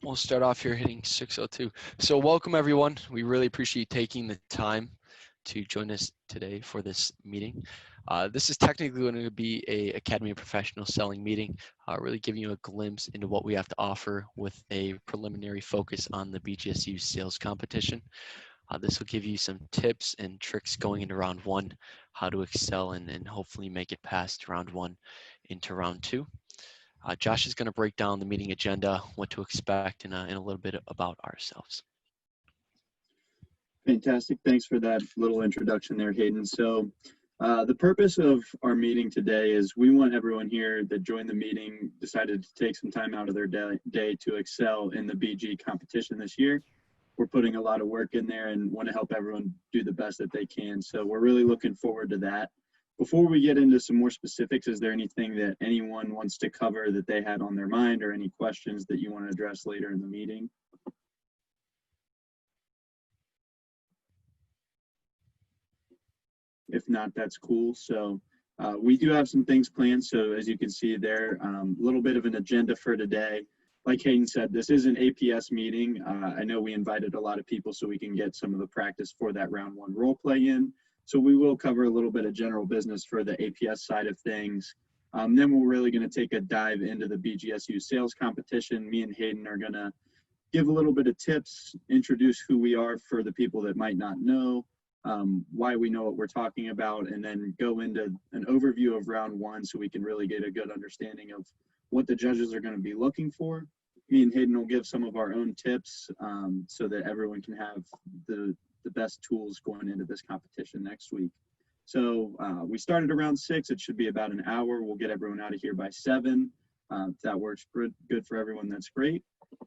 We'll start off here hitting 6:02. So welcome everyone. We really appreciate you taking the time to join us today for this meeting. This is technically going to be a Academy of Professional Selling meeting, really giving you a glimpse into what we have to offer with a preliminary focus on the BGSU sales competition. This will give you some tips and tricks going into round one, how to excel and hopefully make it past round one into round two. Josh is going to break down the meeting agenda, what to expect, and a little bit about ourselves. Fantastic. Thanks for that little introduction there, Hayden. So the purpose of our meeting today is we want everyone here that joined the meeting, decided to take some time out of their day to excel in the BG competition this year. We're putting a lot of work in there and want to help everyone do the best that they can. So we're really looking forward to that. Before we get into some more specifics, is there anything that anyone wants to cover that they had on their mind, or any questions that you want to address later in the meeting? If not, that's cool. So we do have some things planned. So as you can see there, a little bit of an agenda for today. Like Hayden said, this is an APS meeting. I know we invited a lot of people so we can get some of the practice for that round one role play in. So we will cover a little bit of general business for the APS side of things. Then we're really going to take a dive into the BGSU sales competition. Me and Hayden are going to give a little bit of tips, introduce who we are for the people that might not know, why we know what we're talking about, and then go into an overview of round one so we can really get a good understanding of what the judges are going to be looking for. Me and Hayden will give some of our own tips so that everyone can have the best tools going into this competition next week. So we started around 6. It should be about an hour. We'll get everyone out of here by 7. If that works good for everyone, that's great.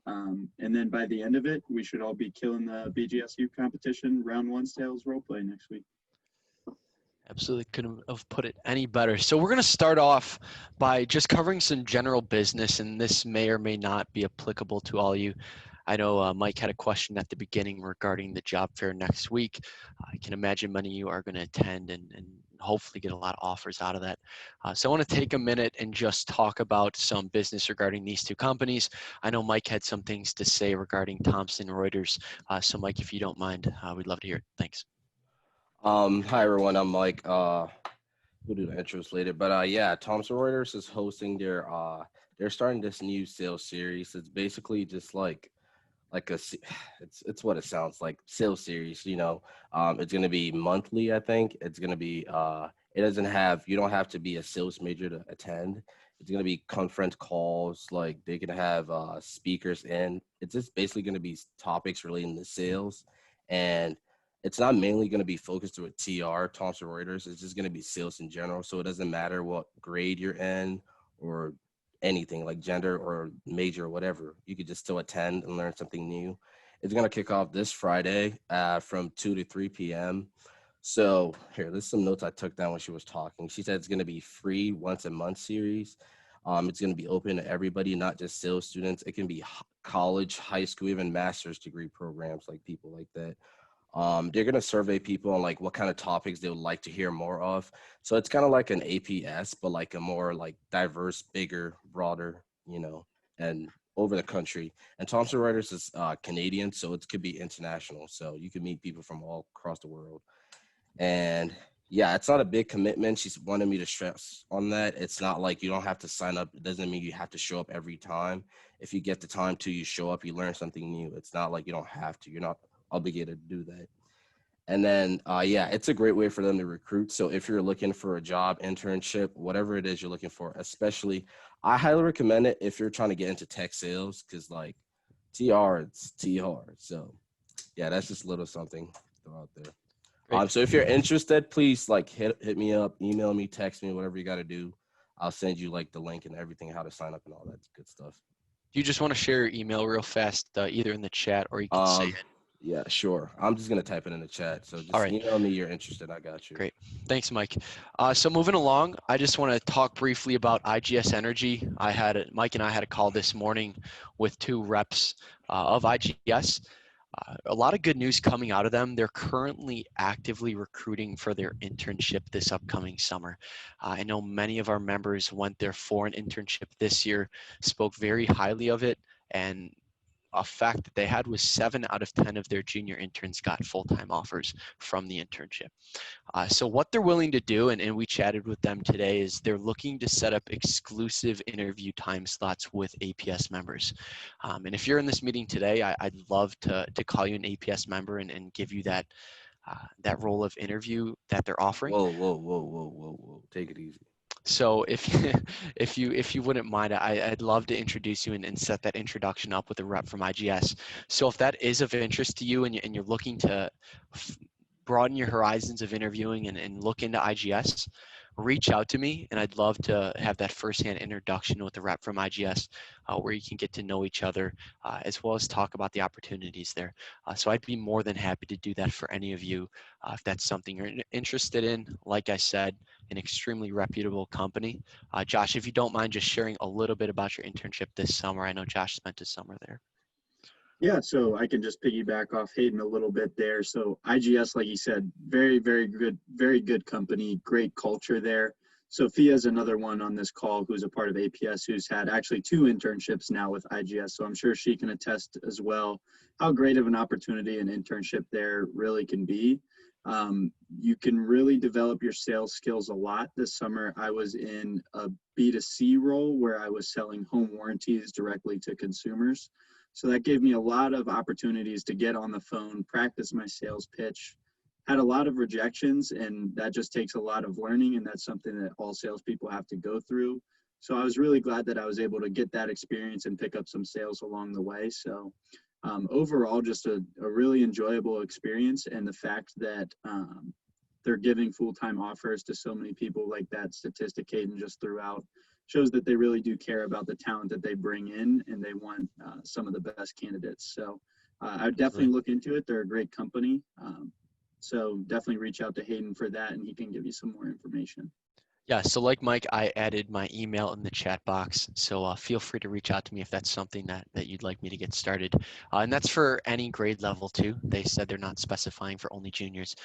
And then by the end of it, we should all be killing the BGSU competition round one sales role play next week. Absolutely couldn't have put it any better. So we're going to start off by just covering some general business, and this may or may not be applicable to all of you. I know Mike had a question at the beginning regarding the job fair next week. I can imagine many of you are going to attend and hopefully get a lot of offers out of that. So I want to take a minute and just talk about some business regarding these two companies. I know Mike had some things to say regarding Thomson Reuters. So Mike, if you don't mind, we'd love to hear it. Thanks. Hi everyone, I'm Mike. We'll do the intros later, but yeah, Thomson Reuters is hosting they're starting this new sales series. It's basically just like it's what it sounds like, sales series. You know, it's going to be monthly. I think it's going to be you don't have to be a sales major to attend. It's going to be conference calls, like they can have speakers in. It's just basically going to be topics relating to sales, and it's not mainly going to be focused to a TR, Thomson Reuters. It's just going to be sales in general. So it doesn't matter what grade you're in or anything, like gender or major or whatever. You could just still attend and learn something new. It's going to kick off this Friday from 2 to 3 p.m. So here, there's some notes I took down when she was talking. She said it's going to be free once a month series. It's going to be open to everybody, not just sales students. It can be college, high school, even master's degree programs, like people like that. They're going to survey people on like what kind of topics they would like to hear more of. So it's kind of like an APS, but like a more like diverse, bigger, broader, you know, and over the country. And Thomson Reuters is Canadian, so it could be international. So you can meet people from all across the world. And yeah, it's not a big commitment. She's wanted me to stress on that. It's not like you don't have to sign up. It doesn't mean you have to show up every time. If you get the time to, you show up, you learn something new. It's not like you don't have to. You're not obligated to do that. And then yeah, it's a great way for them to recruit. So if you're looking for a job, internship, whatever it is you're looking for, especially, I highly recommend it if you're trying to get into tech sales, because like it's TR. So yeah, that's just a little something to throw out there. So if you're interested, please like hit me up, email me, text me, whatever you got to do. I'll send you like the link and everything, how to sign up and all that good stuff. Do you just want to share your email real fast, either in the chat or you can say it? Yeah, sure. I'm just going to type it in the chat. So just email me, you're interested. I got you. Great. Thanks, Mike. So moving along, I just want to talk briefly about IGS Energy. Mike and I had a call this morning with 2 reps of IGS. A lot of good news coming out of them. They're currently actively recruiting for their internship this upcoming summer. I know many of our members went there for an internship this year, spoke very highly of it, and a fact that they had was 7 out of 10 of their junior interns got full-time offers from the internship. So what they're willing to do, and we chatted with them today, is they're looking to set up exclusive interview time slots with APS members. And if you're in this meeting today, I'd love to call you an APS member and give you that that role of interview that they're offering. Whoa. Take it easy. So if if you wouldn't mind, I'd love to introduce you and set that introduction up with a rep from IGS. So if that is of interest to you and you're looking to broaden your horizons of interviewing and look into IGS, reach out to me, and I'd love to have that firsthand introduction with the rep from IGS where you can get to know each other as well as talk about the opportunities there. So I'd be more than happy to do that for any of you if that's something you're interested in. Like I said, an extremely reputable company. Josh, if you don't mind just sharing a little bit about your internship this summer. I know Josh spent his summer there. Yeah, so I can just piggyback off Hayden a little bit there. So IGS, like you said, very good company, great culture there. Sophia is another one on this call who's a part of APS who's had actually 2 internships now with IGS. So I'm sure she can attest as well how great of an opportunity an internship there really can be. You can really develop your sales skills a lot. This summer, I was in a B2C role where I was selling home warranties directly to consumers. So that gave me a lot of opportunities to get on the phone, practice my sales pitch. Had a lot of rejections, and that just takes a lot of learning, and that's something that all salespeople have to go through. So I was really glad that I was able to get that experience and pick up some sales along the way. So overall, just a really enjoyable experience, and the fact that they're giving full-time offers to so many people, like that statistic Hayden just threw out, shows that they really do care about the talent that they bring in, and they want some of the best candidates. So I would definitely look into it. They're a great company. So definitely reach out to Hayden for that, and he can give you some more information. Yeah, so like Mike, I added my email in the chat box, so feel free to reach out to me if that's something that you'd like me to get started. And that's for any grade level too. They said they're not specifying for only juniors.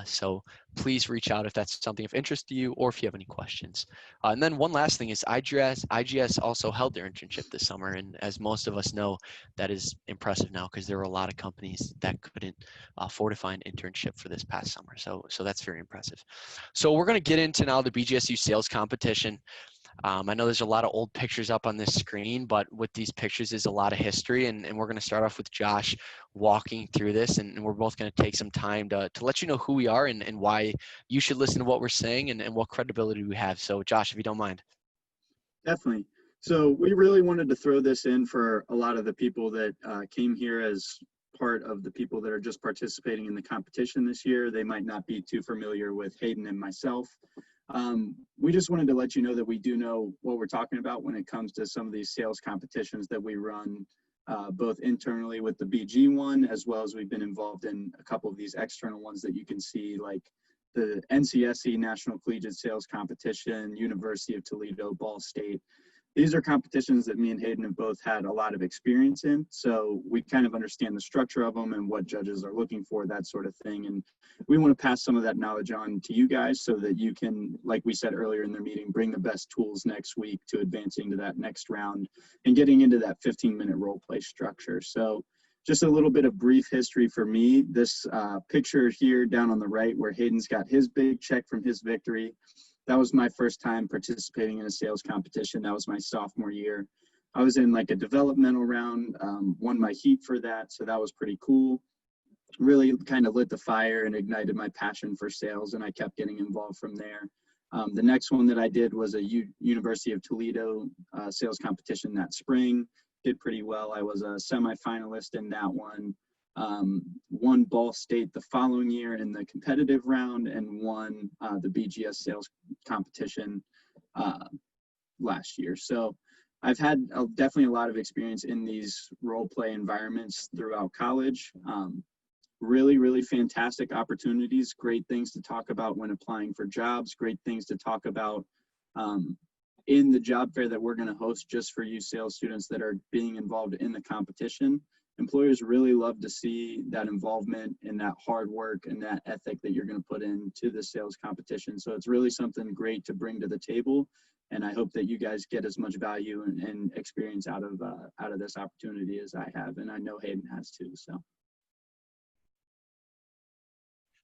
So please reach out if that's something of interest to you or if you have any questions. And then one last thing is IGS also held their internship this summer. And as most of us know, that is impressive now because there were a lot of companies that couldn't afford to find internship for this past summer. So that's very impressive. So we're going to get into now the BGSU sales competition. I know there's a lot of old pictures up on this screen, but with these pictures is a lot of history, and we're going to start off with Josh walking through this, and we're both going to take some time to let you know who we are and why you should listen to what we're saying and what credibility we have. So Josh, if you don't mind. Definitely. So we really wanted to throw this in for a lot of the people that came here as part of the people that are just participating in the competition this year. They might not be too familiar with Hayden and myself. We just wanted to let you know that we do know what we're talking about when it comes to some of these sales competitions that we run, both internally with the BG one, as well as we've been involved in a couple of these external ones that you can see, like the NCSE National Collegiate Sales Competition, University of Toledo, Ball State. These are competitions that me and Hayden have both had a lot of experience in. So we kind of understand the structure of them and what judges are looking for, that sort of thing. And we want to pass some of that knowledge on to you guys so that you can, like we said earlier in the meeting, bring the best tools next week to advancing to that next round and getting into that 15-minute role play structure. So just a little bit of brief history for me. This picture here down on the right where Hayden's got his big check from his victory. That was my first time participating in a sales competition. That was my sophomore year. I was in like a developmental round, won my heat for that. So that was pretty cool. Really kind of lit the fire and ignited my passion for sales, and I kept getting involved from there. The next one that I did was a University of Toledo sales competition that spring. Did pretty well. I was a semifinalist in that one. Won Ball State the following year in the competitive round and won the BGS sales competition last year. So I've had definitely a lot of experience in these role play environments throughout college. Really fantastic opportunities, great things to talk about when applying for jobs, great things to talk about in the job fair that we're going to host just for you sales students that are being involved in the competition. Employers really love to see that involvement and that hard work and that ethic that you're going to put into the sales competition. So it's really something great to bring to the table And I hope that you guys get as much value and experience out of this opportunity as I have, and I know Hayden has too.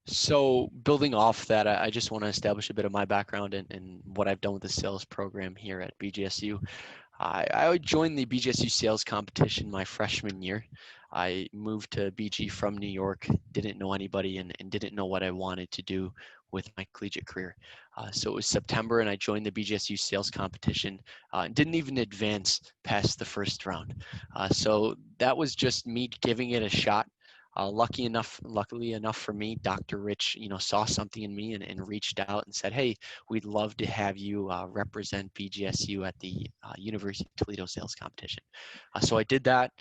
So building off that, I just want to establish a bit of my background and what I've done with the sales program here at BGSU. I joined the BGSU sales competition my freshman year. I moved to BG from New York, didn't know anybody, and didn't know what I wanted to do with my collegiate career. So it was September, and I joined the BGSU sales competition and didn't even advance past the first round. So that was just me giving it a shot. Luckily enough for me, Dr. Rich, saw something in me and reached out and said, "Hey, we'd love to have you represent BGSU at the University of Toledo sales competition." So I did that.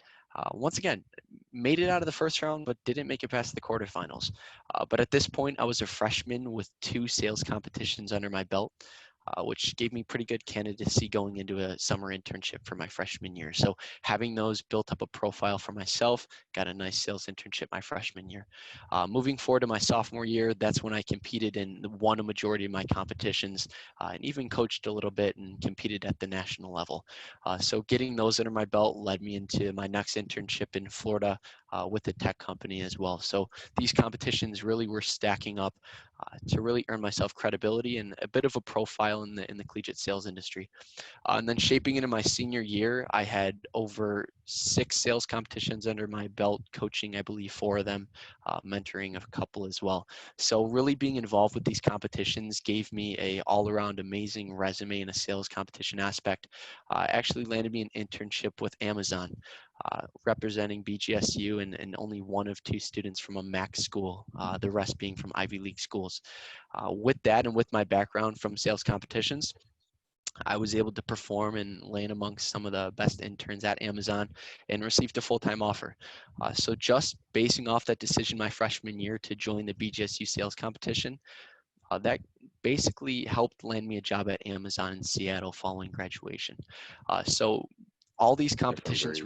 Once again, made it out of the first round, but didn't make it past the quarterfinals. But at this point, I was a freshman with 2 sales competitions under my belt, which gave me pretty good candidacy going into a summer internship for my freshman year. So having those built up a profile for myself, got a nice sales internship my freshman year. Moving forward to my sophomore year, that's when I competed and won a majority of my competitions and even coached a little bit and competed at the national level. So getting those under my belt led me into my next internship in Florida with a tech company as well. So these competitions really were stacking up to really earn myself credibility and a bit of a profile in the collegiate sales industry. And then shaping into my senior year, I had over 6 sales competitions under my belt, coaching, I believe, 4 of them, mentoring a couple as well. So really being involved with these competitions gave me a all-around amazing resume in a sales competition aspect. Actually landed me an internship with Amazon, representing BGSU and only one of 2 students from a MAC school, the rest being from Ivy League schools. With that and with my background from sales competitions, I was able to perform and land amongst some of the best interns at Amazon and received a full-time offer. So just basing off that decision my freshman year to join the BGSU sales competition, that basically helped land me a job at Amazon in Seattle following graduation. So all these competitions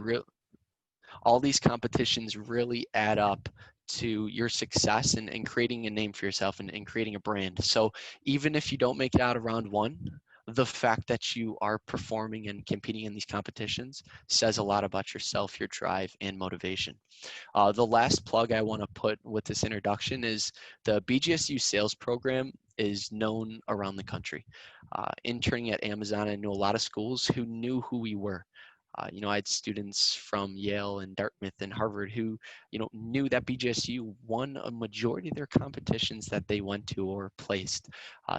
really add up to your success and creating a name for yourself and creating a brand. So even if you don't make it out of round 1, the fact that you are performing and competing in these competitions says a lot about yourself, your drive, and motivation. The last plug I want to put with this introduction is the BGSU sales program is known around the country. Interning at Amazon, I knew a lot of schools who knew who we were. I had students from Yale and Dartmouth and Harvard who, knew that BGSU won a majority of their competitions that they went to or placed.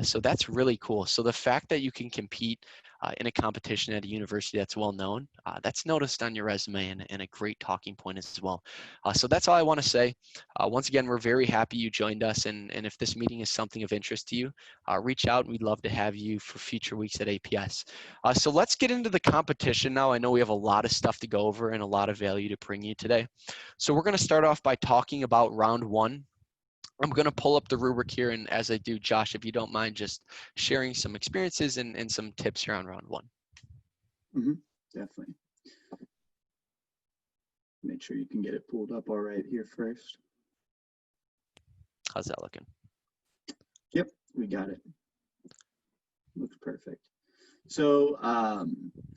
So that's really cool. So the fact that you can compete in a competition at a university that's well known, that's noticed on your resume and a great talking point as well. So that's all I want to say. Once again, we're very happy you joined us. And if this meeting is something of interest to you, reach out. We'd love to have you for future weeks at APS. So let's get into the competition now. I know we have a lot of stuff to go over and a lot of value to bring you today. So we're going to start off by talking about round 1. I'm going to pull up the rubric here, and as I do, Josh, if you don't mind just sharing some experiences and some tips here on round 1. Definitely. Make sure you can get it pulled up all right here first. How's that looking? Yep, we got it. Looks perfect. So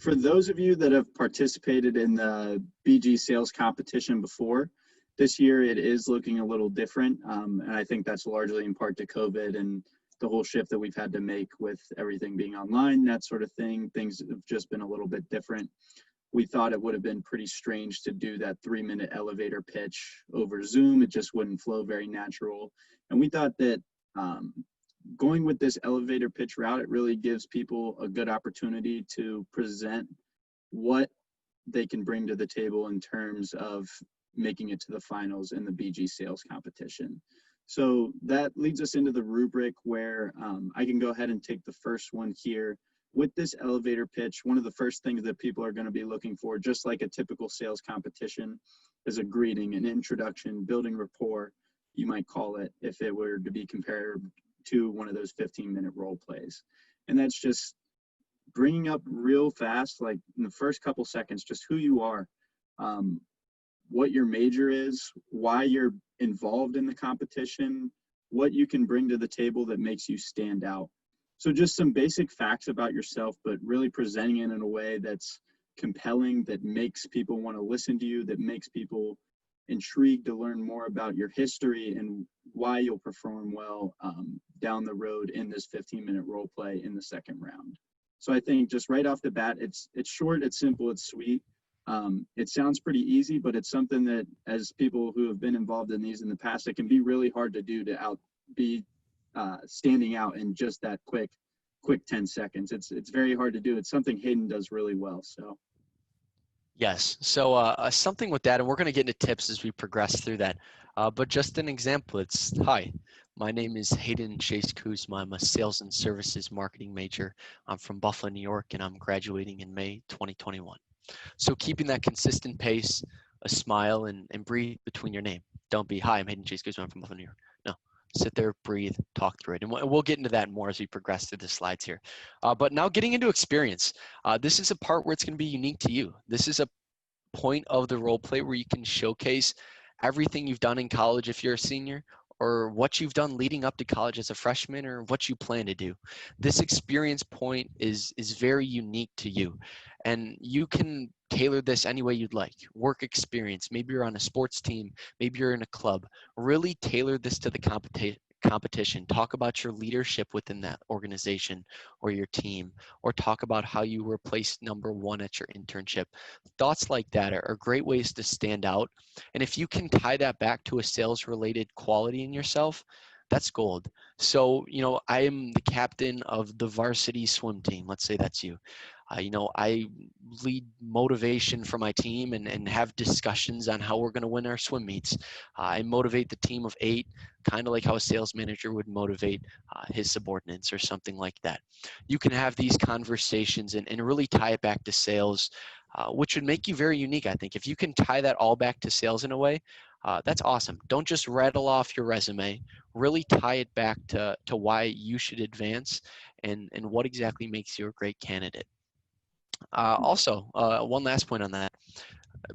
for those of you that have participated in the BG sales competition before, this year it is looking a little different. And I think that's largely in part to COVID and the whole shift that we've had to make with everything being online, that sort of thing. Things have just been a little bit different. We thought it would have been pretty strange to do that 3-minute elevator pitch over Zoom. It just wouldn't flow very natural. And we thought that going with this elevator pitch route, it really gives people a good opportunity to present what they can bring to the table in terms of making it to the finals in the BG sales competition. So that leads us into the rubric where I can go ahead and take the first one here. With this elevator pitch, one of the first things that people are going to be looking for, just like a typical sales competition, is a greeting, an introduction, building rapport, you might call it, if it were to be compared to one of those 15-minute role plays. And that's just bringing up real fast, like in the first couple seconds, just who you are, what your major is, why you're involved in the competition, what you can bring to the table that makes you stand out. So just some basic facts about yourself, but really presenting it in a way that's compelling, that makes people want to listen to you, that makes people intrigued to learn more about your history and why you'll perform well down the road in this 15-minute role play in the second round. So I think just right off the bat, it's short, it's simple, it's sweet. It sounds pretty easy, but it's something that, as people who have been involved in these in the past, it can be really hard to do to be standing out in just that quick 10 seconds. It's very hard to do. It's something Hayden does really well. So Yes. So something with that, and we're going to get into tips as we progress through that. But just an example, it's, hi, my name is Hayden Chase Kuzma. I'm a sales and services marketing major. I'm from Buffalo, New York, and I'm graduating in May 2021. So keeping that consistent pace, a smile, and breathe between your name. Don't be, hi, I'm Hayden Chase Kuzma. I'm from Buffalo, New York. No, sit there, breathe, talk through it. And we'll get into that more as we progress through the slides here. But now getting into experience. This is a part where it's going to be unique to you. This is a point of the role play where you can showcase everything you've done in college if you're a senior, or what you've done leading up to college as a freshman, or what you plan to do. This experience point is very unique to you, and you can tailor this any way you'd like. Work experience, maybe you're on a sports team, maybe you're in a club. Really tailor this to the competition. Talk about your leadership within that organization or your team, or talk about how you were placed #1 at your internship. Thoughts like that are great ways to stand out. And if you can tie that back to a sales related quality in yourself, that's gold. So, I am the captain of the varsity swim team. Let's say that's you. I lead motivation for my team and have discussions on how we're going to win our swim meets. I motivate the team of 8, kind of like how a sales manager would motivate his subordinates or something like that. You can have these conversations and really tie it back to sales, which would make you very unique, I think. If you can tie that all back to sales in a way, that's awesome. Don't just rattle off your resume. Really tie it back to why you should advance and what exactly makes you a great candidate. Also, one last point on that.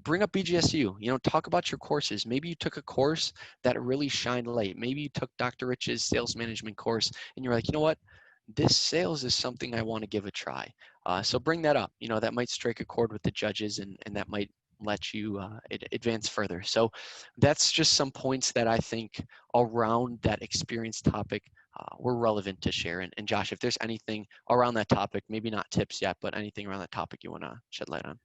Bring up BGSU. Talk about your courses. Maybe you took a course that really shined light. Maybe you took Dr. Rich's sales management course and you're like, you know what? This sales is something I want to give a try. So bring that up. That might strike a chord with the judges, and that might let you advance further. So that's just some points that I think around that experience topic were relevant to share. And Josh, if there's anything around that topic, maybe not tips yet, but anything around that topic you want to shed light on.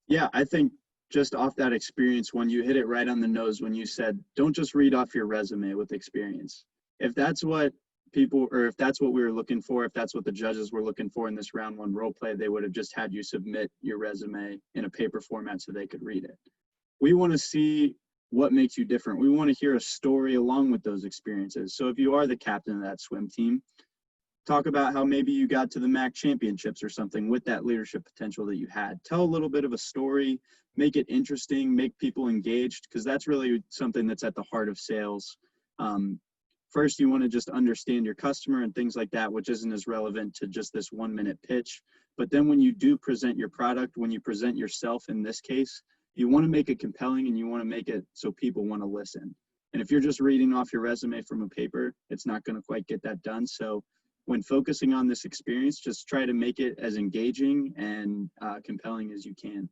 yeah, I think just off that experience, when you hit it right on the nose, when you said, don't just read off your resume with experience. If that's what if that's what we were looking for, if that's what the judges were looking for in this round 1 role play, they would have just had you submit your resume in a paper format so they could read it. We want to see what makes you different. We want to hear a story along with those experiences. So if you are the captain of that swim team, talk about how maybe you got to the MAC championships or something with that leadership potential that you had. Tell a little bit of a story, make it interesting, make people engaged, because that's really something that's at the heart of sales. First, you want to just understand your customer and things like that, which isn't as relevant to just this 1-minute pitch. But then when you do present your product, when you present yourself in this case, you want to make it compelling and you want to make it so people want to listen. And if you're just reading off your resume from a paper, it's not going to quite get that done. So when focusing on this experience, just try to make it as engaging and compelling as you can.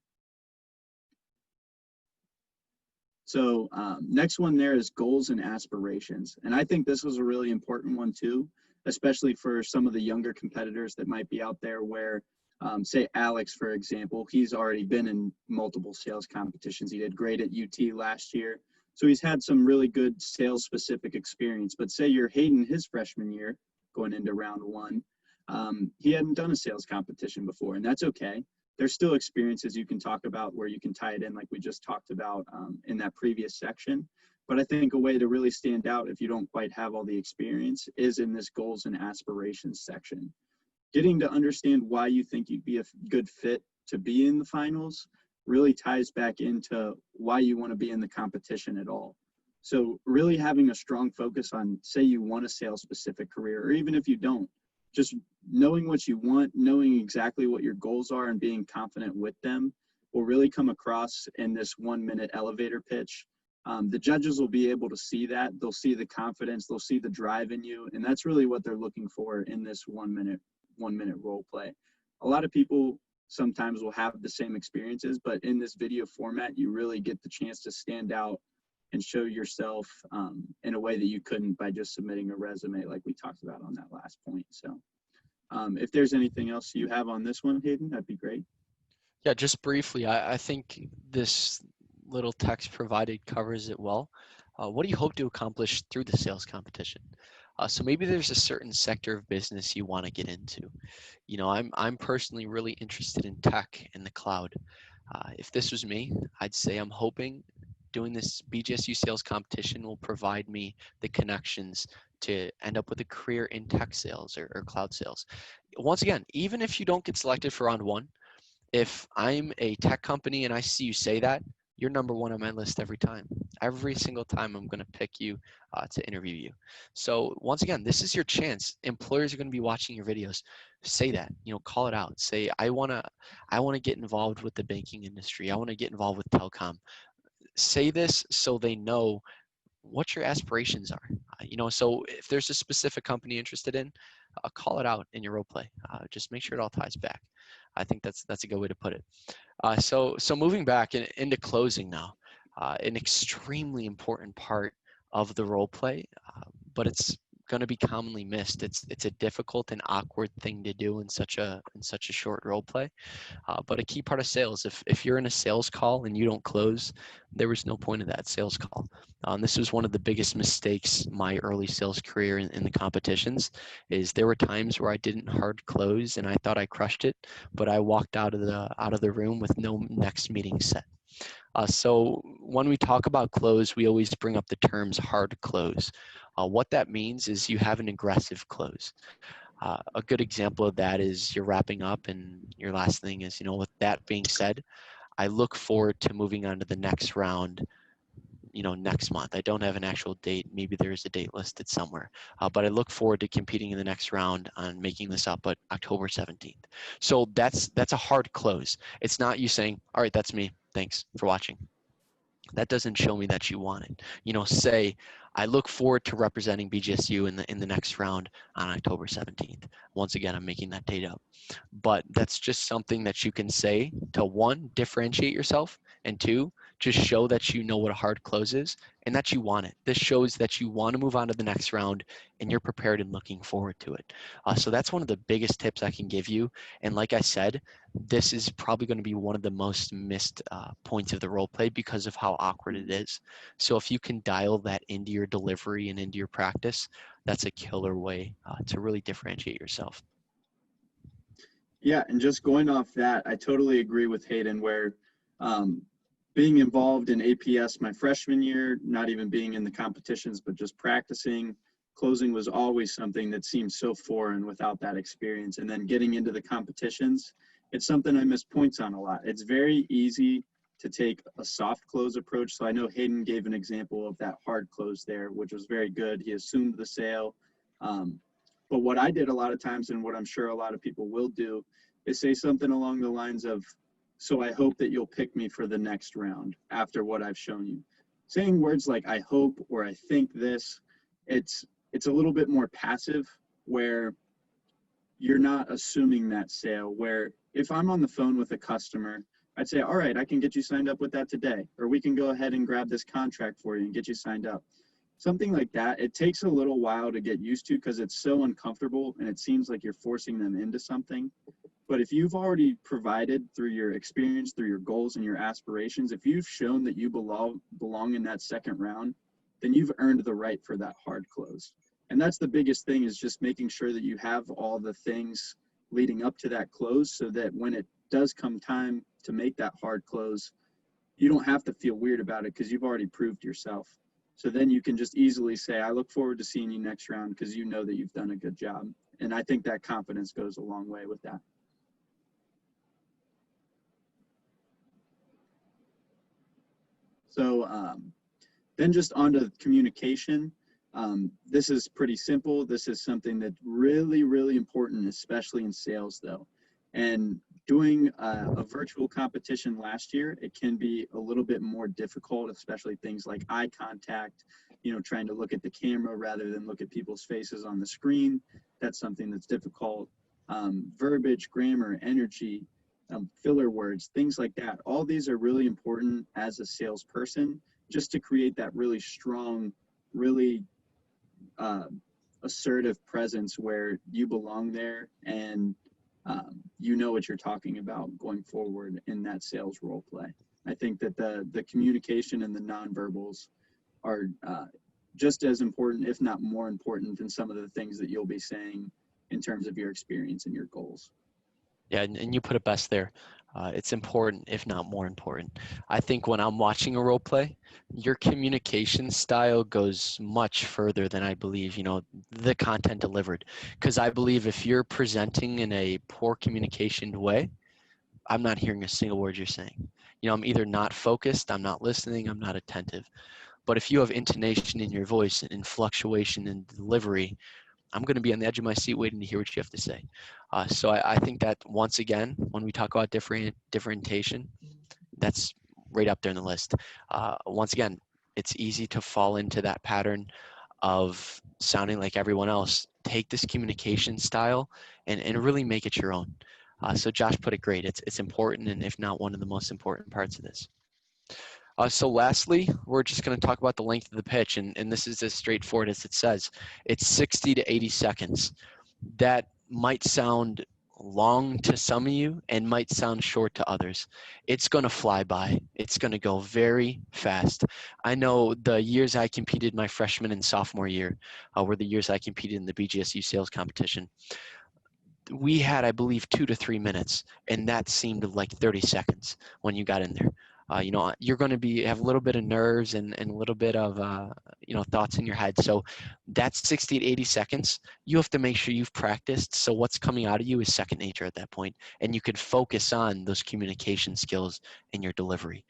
So next one there is goals and aspirations. And I think this was a really important one too, especially for some of the younger competitors that might be out there where, say Alex, for example, he's already been in multiple sales competitions. He did great at UT last year. So he's had some really good sales specific experience. But say you're Hayden his freshman year going into round 1, he hadn't done a sales competition before, and that's okay. There's still experiences you can talk about where you can tie it in like we just talked about in that previous section. But I think a way to really stand out if you don't quite have all the experience is in this goals and aspirations section. Getting to understand why you think you'd be a good fit to be in the finals really ties back into why you want to be in the competition at all. So really having a strong focus on, say you want a sales specific career, or even if you don't, just knowing what you want, knowing exactly what your goals are and being confident with them will really come across in this 1-minute elevator pitch. The judges will be able to see that. They'll see the confidence, they'll see the drive in you, and that's really what they're looking for in this 1 minute role play. A lot of people sometimes will have the same experiences, but in this video format, you really get the chance to stand out and show yourself in a way that you couldn't by just submitting a resume like we talked about on that last point. So if there's anything else you have on this one, Hayden, that'd be great. Yeah, just briefly, I think this little text provided covers it well. What do you hope to accomplish through the sales competition? So maybe there's a certain sector of business you want to get into. You know, I'm personally really interested in tech and the cloud. If this was me, I'd say I'm hoping doing this BGSU sales competition will provide me the connections to end up with a career in tech sales or cloud sales. Once again, even if you don't get selected for round one, if I'm a tech company and I see you say that, you're number one on my list every time. Every single time I'm going to pick you to interview you. So once again, this is your chance. Employers are going to be watching your videos. Say that, you know, call it out. Say, I want to get involved with the banking industry. I want to get involved with telecom. Say this so they know what your aspirations are. You know, so if there's a specific company interested in, call it out in your role play. Just make sure it all ties back. I think that's a good way to put it. So moving back into closing now, an extremely important part of the role play, but it's going to be commonly missed. It's a difficult and awkward thing to do in such a short role play. But a key part of sales, if you're in a sales call and you don't close, there was no point of that sales call. This was one of the biggest mistakes my early sales career in the competitions, is there were times where I didn't hard close and I thought I crushed it, but I walked out of the room with no next meeting set. So when we talk about close, we always bring up the terms hard close. What that means is you have an aggressive close. A good example of that is you're wrapping up and your last thing is, you know, with that being said, I look forward to moving on to the next round, you know, next month. I don't have an actual date. Maybe there's a date listed somewhere, but I look forward to competing in the next round on making this up at October 17th. So that's a hard close. It's not you saying, all right, that's me. Thanks for watching. That doesn't show me that you want it. You know, say, I look forward to representing BGSU in the next round on October 17th. Once again, I'm making that date up. But that's just something that you can say to, one, differentiate yourself, and two, just show that you know what a hard close is and that you want it. This shows that you want to move on to the next round and you're prepared and looking forward to it. So that's one of the biggest tips I can give you. And like I said, this is probably going to be one of the most missed points of the role play because of how awkward it is. So if you can dial that into your delivery and into your practice, that's a killer way to really differentiate yourself. Yeah, and just going off that, I totally agree with Hayden where being involved in APS my freshman year, not even being in the competitions, but just practicing, closing was always something that seemed so foreign without that experience. And then getting into the competitions, it's something I miss points on a lot. It's very easy to take a soft close approach. So I know Hayden gave an example of that hard close there, which was very good. He assumed the sale. But what I did a lot of times, and what I'm sure a lot of people will do, is say something along the lines of, so I hope that you'll pick me for the next round after what I've shown you. Saying words like I hope or I think this, it's a little bit more passive where you're not assuming that sale. Where if I'm on the phone with a customer, I'd say, all right, I can get you signed up with that today, or we can go ahead and grab this contract for you and get you signed up. Something like that. It takes a little while to get used to because it's so uncomfortable and it seems like you're forcing them into something. But if you've already provided through your experience, through your goals and your aspirations, if you've shown that you belong in that second round, then you've earned the right for that hard close. And that's the biggest thing, is just making sure that you have all the things leading up to that close so that when it does come time to make that hard close, you don't have to feel weird about it because you've already proved yourself. So then you can just easily say, I look forward to seeing you next round because you know that you've done a good job. And I think that confidence goes a long way with that. So then just onto communication. This is pretty simple. This is something that's really, really important, especially in sales though. And Doing a virtual competition last year, it can be a little bit more difficult, especially things like eye contact, you know, trying to look at the camera rather than look at people's faces on the screen. That's something that's difficult. Verbiage, grammar, energy, filler words, things like that. All these are really important as a salesperson, just to create that really strong, really assertive presence where you belong there, and you know what you're talking about going forward in that sales role play. I think that the communication and the nonverbals are just as important, if not more important, than some of the things that you'll be saying in terms of your experience and your goals. Yeah, and you put it best there. It's important, if not more important. I think when I'm watching a role play, your communication style goes much further than I believe, you know, the content delivered. Because I believe if you're presenting in a poor communication way, I'm not hearing a single word you're saying. You know, I'm either not focused, I'm not listening, I'm not attentive. But if you have intonation in your voice and fluctuation in delivery, I'm going to be on the edge of my seat waiting to hear what you have to say. So I think that once again, when we talk about differentiation, that's right up there in the list. Once again, it's easy to fall into that pattern of sounding like everyone else. Take this communication style and really make it your own. So Josh put it great. It's important, and if not one of the most important parts of this. So lastly, we're just going to talk about the length of the pitch, and this is as straightforward as it says. It's 60 to 80 seconds. That might sound long to some of you and might sound short to others. It's going to fly by. It's going to go very fast. I know the years I competed my freshman and sophomore year were the years I competed in the BGSU sales competition. We had, I believe, 2 to 3 minutes, and that seemed like 30 seconds when you got in there. You know, you're going to have a little bit of nerves and a little bit of, you know, thoughts in your head. So that's 60 to 80 seconds. You have to make sure you've practiced. So what's coming out of you is second nature at that point, and you can focus on those communication skills in your delivery.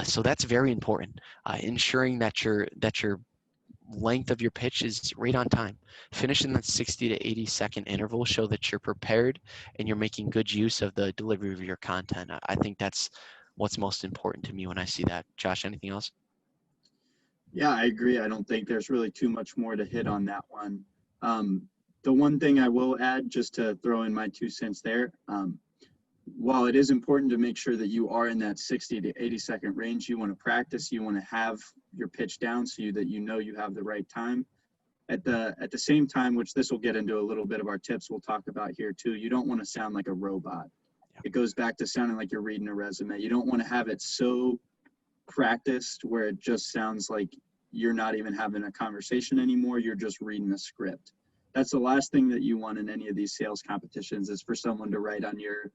So that's very important. Ensuring that your length of your pitch is right on time. Finish in that 60 to 80 second interval. Show that you're prepared and you're making good use of the delivery of your content. I think that's what's most important to me when I see that. Josh, anything else? Yeah, I agree. I don't think there's really too much more to hit on that one. The one thing I will add, just to throw in my 2 cents there, while it is important to make sure that you are in that 60 to 80 second range, you want to practice, you want to have your pitch down so that you know you have the right time. At the same time, which this will get into a little bit of our tips we'll talk about here too, you don't want to sound like a robot. It goes back to sounding like you're reading a resume. You don't want to have it so practiced where it just sounds like you're not even having a conversation anymore. You're just reading a script. That's the last thing that you want in any of these sales competitions, is for someone to write on your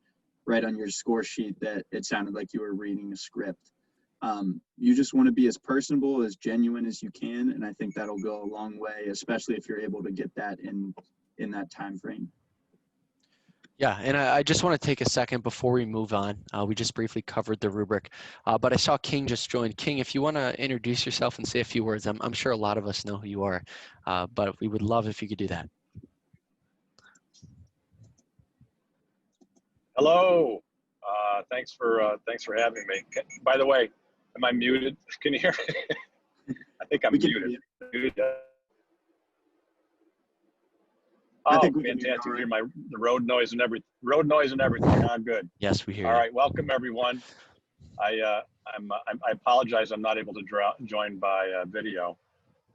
score sheet that it sounded like you were reading a script. You just want to be as personable, as genuine as you can, and I think that'll go a long way, especially if you're able to get that in that time frame. Yeah, and I just want to take a second before we move on. We just briefly covered the rubric, but I saw King just joined. King, if you want to introduce yourself and say a few words, I'm sure a lot of us know who you are, but we would love if you could do that. Hello. Thanks for having me. By the way, am I muted? Can you hear me? I think I'm muted. Oh, fantastic! Hear the road noise and everything. Good. Yes, we hear you. All right, welcome everyone. I apologize. I'm not able to join by video,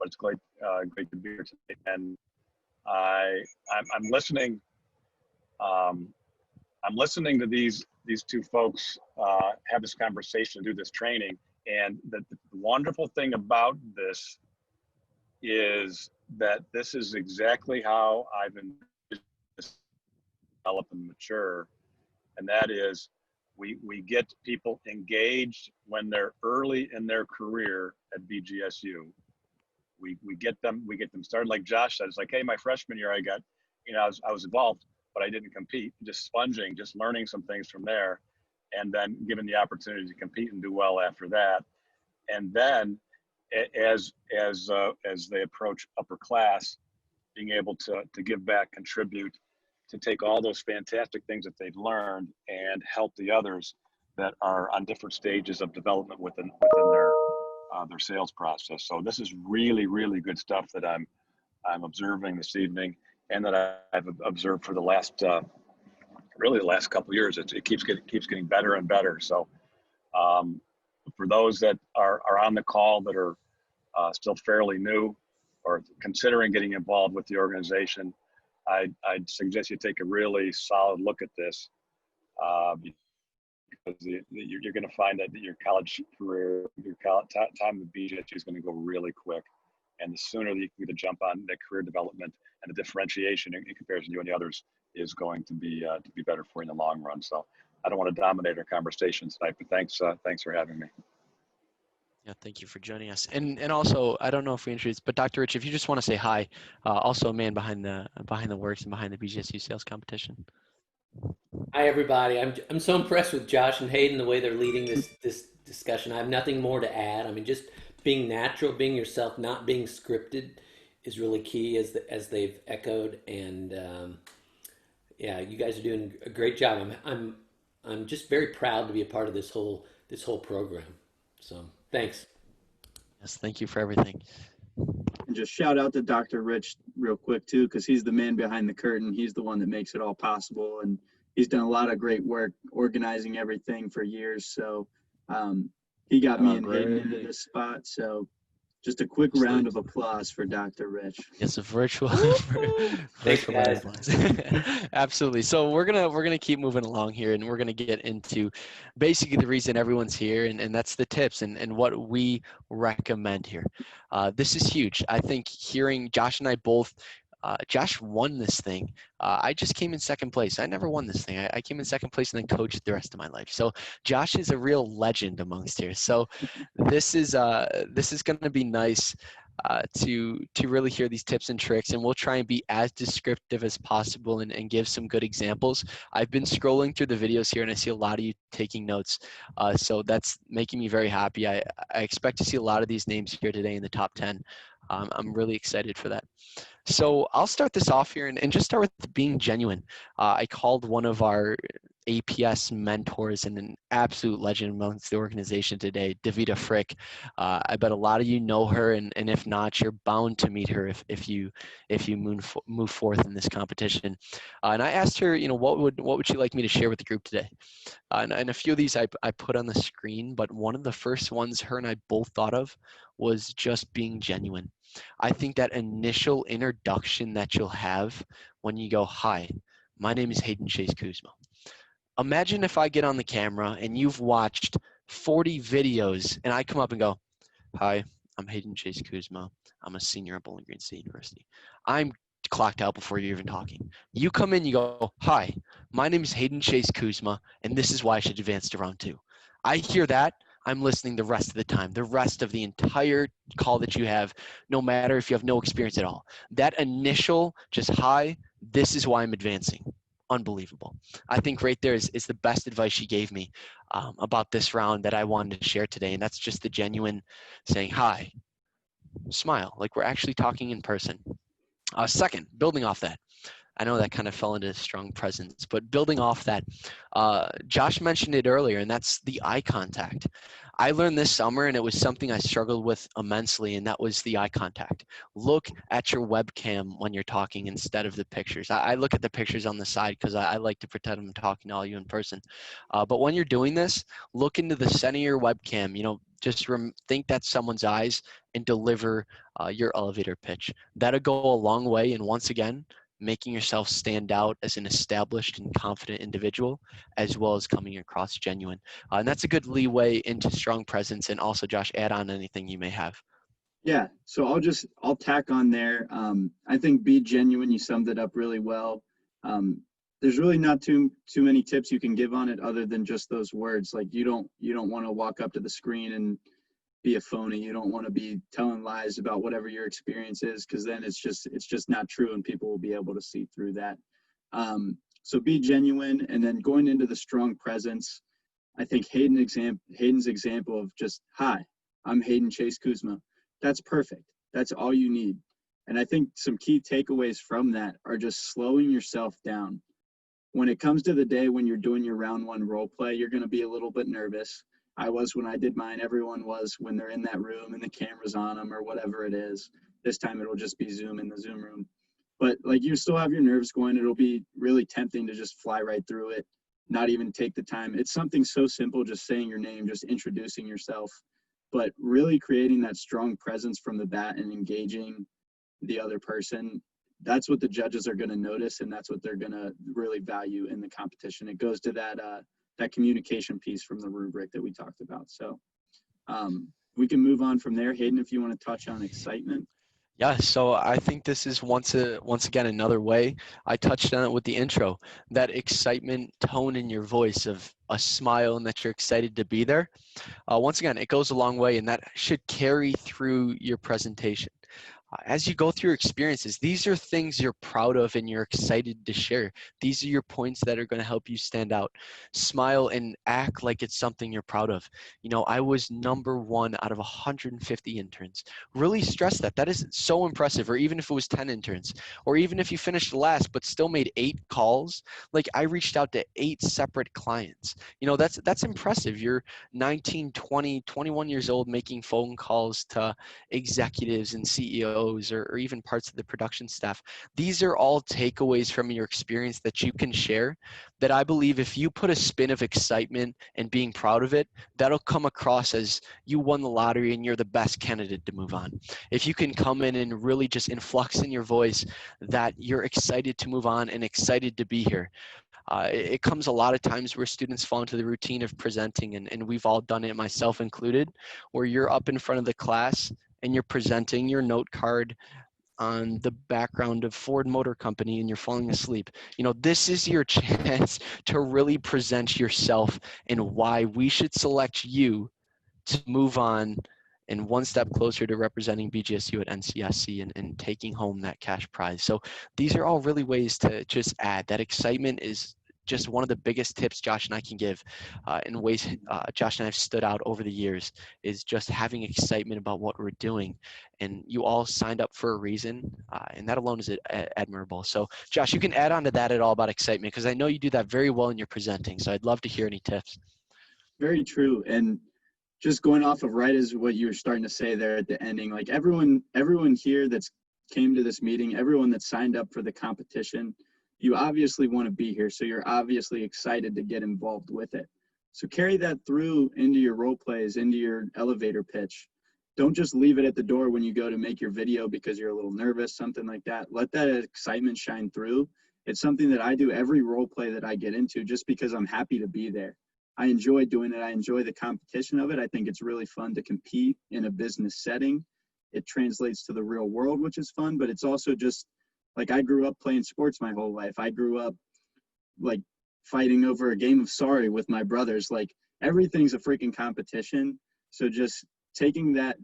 but it's great to be here today. And I'm listening. I'm listening to these two folks have this conversation, do this training, and the wonderful thing about this is that this is exactly how I've been develop and mature, and that is we get people engaged when they're early in their career at BGSU. We get them started, like Josh said. It's like, hey, my freshman year I got, I was involved, but I didn't compete. Just sponging, just learning some things from there, and then given the opportunity to compete and do well after that. And then as they approach upper class, being able to give back, contribute, to take all those fantastic things that they've learned and help the others that are on different stages of development within their sales process. So this is really, really good stuff that I'm observing this evening, and that I've observed for the last really the last couple of years. It keeps getting better and better. So for those that are on the call that are still fairly new or considering getting involved with the organization, I'd suggest you take a really solid look at this, because you're going to find that your college career, your time with BGSU is going to go really quick. And the sooner that you can get a jump on that career development and the differentiation in comparison to you and the others is going to be better for you in the long run. So I don't want to dominate our conversation tonight, but thanks for having me. Yeah, thank you for joining us. And also, I don't know if we introduced, but Dr. Rich, if you just want to say hi, also a man behind the works and behind the BGSU sales competition. Hi, everybody. I'm so impressed with Josh and Hayden, the way they're leading this discussion. I have nothing more to add. I mean, just being natural, being yourself, not being scripted is really key, as they've echoed. And yeah, you guys are doing a great job. I'm just very proud to be a part of this whole program. So thanks. Yes, thank you for everything. And just shout out to Dr. Rich real quick too, because he's the man behind the curtain. He's the one that makes it all possible, and he's done a lot of great work organizing everything for years. So he got me and Hayden into this spot. So just a quick round of applause for Dr. Rich. Yes, a virtual. Thanks, guys. Absolutely. So we're gonna keep moving along here, and we're gonna get into basically the reason everyone's here, and that's the tips and what we recommend here. This is huge. I think hearing Josh and I both. Josh won this thing. I just came in second place. I never won this thing. I came in second place and then coached the rest of my life. So Josh is a real legend amongst here. So this is going to be nice to really hear these tips and tricks, and we'll try and be as descriptive as possible and give some good examples. I've been scrolling through the videos here, and I see a lot of you taking notes. So that's making me very happy. I expect to see a lot of these names here today in the top 10. I'm really excited for that. So I'll start this off here and just start with being genuine. I called one of our APS mentors and an absolute legend amongst the organization today, Davida Frick. I bet a lot of you know her, and if not, you're bound to meet her if you move forth in this competition. And I asked her, what would she like me to share with the group today? And a few of these I put on the screen, but one of the first ones her and I both thought of was just being genuine. I think that initial introduction that you'll have when you go, "Hi, my name is Hayden Chase Kuzma." Imagine if I get on the camera and you've watched 40 videos and I come up and go, "Hi, I'm Hayden Chase Kuzma. I'm a senior at Bowling Green State University. I'm clocked out before you're even talking." You come in, you go, "Hi, my name is Hayden Chase Kuzma, and this is why I should advance to round 2. I hear that. I'm listening the rest of the time, the rest of the entire call that you have, no matter if you have no experience at all. That initial just, "Hi, this is why I'm advancing." Unbelievable. I think right there is the best advice she gave me about this round that I wanted to share today. And that's just the genuine saying, "Hi," smile, like we're actually talking in person. Second, building off that. I know that kind of fell into strong presence, but building off that, Josh mentioned it earlier, and that's the eye contact. I learned this summer, and it was something I struggled with immensely, and that was the eye contact. Look at your webcam when you're talking instead of the pictures. I look at the pictures on the side because I like to pretend I'm talking to all you in person. But when you're doing this, look into the center of your webcam. Just think that's someone's eyes and deliver your elevator pitch. That'll go a long way, and once again, making yourself stand out as an established and confident individual, as well as coming across genuine. And that's a good leeway into strong presence. And also, Josh, add on anything you may have. Yeah, so I'll tack on there. I think be genuine, you summed it up really well. There's really not too many tips you can give on it other than just those words. Like you don't want to walk up to the screen and be a phony. You don't want to be telling lies about whatever your experience is, because then it's just not true, and people will be able to see through that. So be genuine, and then going into the strong presence, I think Hayden's example of just, "Hi, I'm Hayden Chase Kuzma." That's perfect. That's all you need. And I think some key takeaways from that are just slowing yourself down. When it comes to the day when you're doing your round one role play, you're going to be a little bit nervous. I was when I did mine. Everyone was when they're in that room and the camera's on them or whatever it is. This time it'll just be Zoom in the Zoom room. But like you still have your nerves going. It'll be really tempting to just fly right through it, not even take the time. It's something so simple, just saying your name, just introducing yourself, but really creating that strong presence from the bat and engaging the other person. That's what the judges are going to notice, and that's what they're going to really value in the competition. It goes to that communication piece from the rubric that we talked about. So we can move on from there. Hayden, if you want to touch on excitement. Yeah, so I think this is once again another way. I touched on it with the intro, that excitement tone in your voice of a smile and that you're excited to be there. Once again, it goes a long way, and that should carry through your presentation. As you go through your experiences, these are things you're proud of and you're excited to share. These are your points that are going to help you stand out. Smile and act like it's something you're proud of. You know, I was number 1 out of 150 interns. Really stress that. That is so impressive. Or even if it was 10 interns, or even if you finished last but still made 8 calls, like I reached out to 8 separate clients. You know, that's impressive. You're 19, 20, 21 years old making phone calls to executives and CEOs or even parts of the production staff. These are all takeaways from your experience that you can share, that I believe if you put a spin of excitement and being proud of it, that'll come across as you won the lottery and you're the best candidate to move on. If you can come in and really just influx in your voice that you're excited to move on and excited to be here. It comes a lot of times where students fall into the routine of presenting, and we've all done it, myself included, where you're up in front of the class and you're presenting your note card on the background of Ford Motor Company and you're falling asleep. You know, this is your chance to really present yourself and why we should select you to move on and one step closer to representing BGSU at NCSC and taking home that cash prize. So these are all really ways to just add. That excitement is just one of the biggest tips Josh and I can give in ways Josh and I have stood out over the years, is just having excitement about what we're doing. And you all signed up for a reason, and that alone is admirable. So Josh, you can add on to that at all about excitement, because I know you do that very well in your presenting. So I'd love to hear any tips. Very true. And just going off of right as what you were starting to say there at the ending, like everyone here that's came to this meeting, everyone that signed up for the competition, you obviously want to be here. So you're obviously excited to get involved with it. So carry that through into your role plays, into your elevator pitch. Don't just leave it at the door when you go to make your video because you're a little nervous, something like that. Let that excitement shine through. It's something that I do every role play that I get into, just because I'm happy to be there. I enjoy doing it. I enjoy the competition of it. I think it's really fun to compete in a business setting. It translates to the real world, which is fun, but it's also just like, I grew up playing sports my whole life. I grew up like fighting over a game of sorry with my brothers. Like, everything's a freaking competition. So just taking that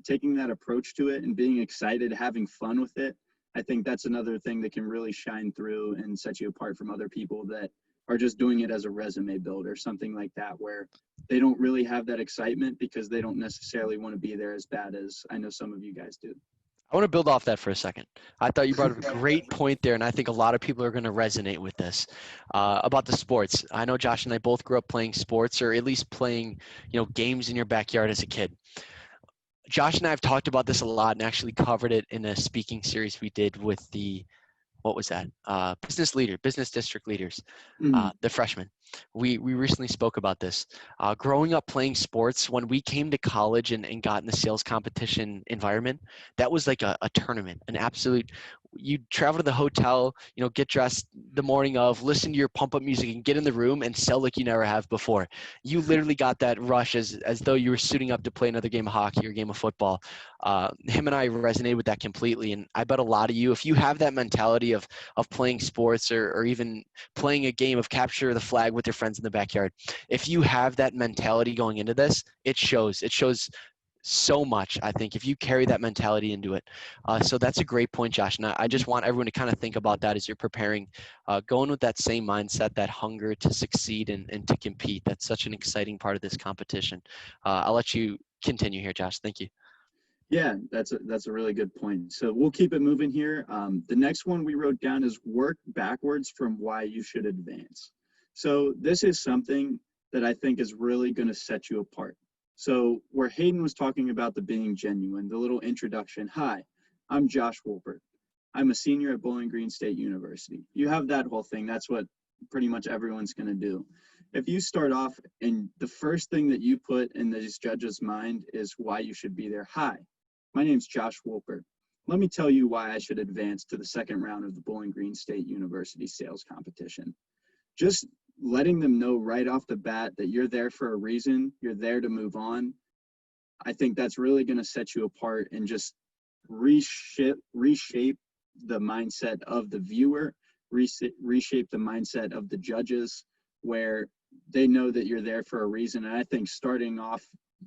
approach to it and being excited, having fun with it, I think that's another thing that can really shine through and set you apart from other people that are just doing it as a resume builder, something like that, where they don't really have that excitement because they don't necessarily want to be there as bad as I know some of you guys do. I want to build off that for a second. I thought you brought up a great point there, and I think a lot of people are going to resonate with this about the sports. I know Josh and I both grew up playing sports, or at least playing, games in your backyard as a kid. Josh and I have talked about this a lot and actually covered it in a speaking series we did with the business district leaders, the freshmen. We recently spoke about this. Growing up playing sports, when we came to college and got in the sales competition environment, that was like a tournament, an absolute. You'd travel to the hotel, get dressed the morning of, listen to your pump up music, and get in the room and sell like you never have before. You literally got that rush as though you were suiting up to play another game of hockey or game of football. Him and I resonated with that completely, and I bet a lot of you, if you have that mentality of playing sports or even playing a game of capture the flag with your friends in the backyard, if you have that mentality going into this, it shows so much. I think if you carry that mentality into it. So that's a great point, Josh. And I just want everyone to kind of think about that as you're preparing, going with that same mindset, that hunger to succeed and to compete. That's such an exciting part of this competition. I'll let you continue here, Josh. Thank you. Yeah, that's a really good point. So we'll keep it moving here. The next one we wrote down is work backwards from why you should advance. So this is something that I think is really going to set you apart. So where Hayden was talking about the being genuine, the little introduction, hi, I'm Josh Wolpert. I'm a senior at Bowling Green State University. You have that whole thing. That's what pretty much everyone's going to do. If you start off and the first thing that you put in this judge's mind is why you should be there. Hi, my name's Josh Wolpert. Let me tell you why I should advance to the second round of the Bowling Green State University sales competition. Just letting them know right off the bat that you're there for a reason, you're there to move on. I think that's really going to set you apart and just reshape the mindset of the viewer, reshape the mindset of the judges, where they know that you're there for a reason. And I think starting off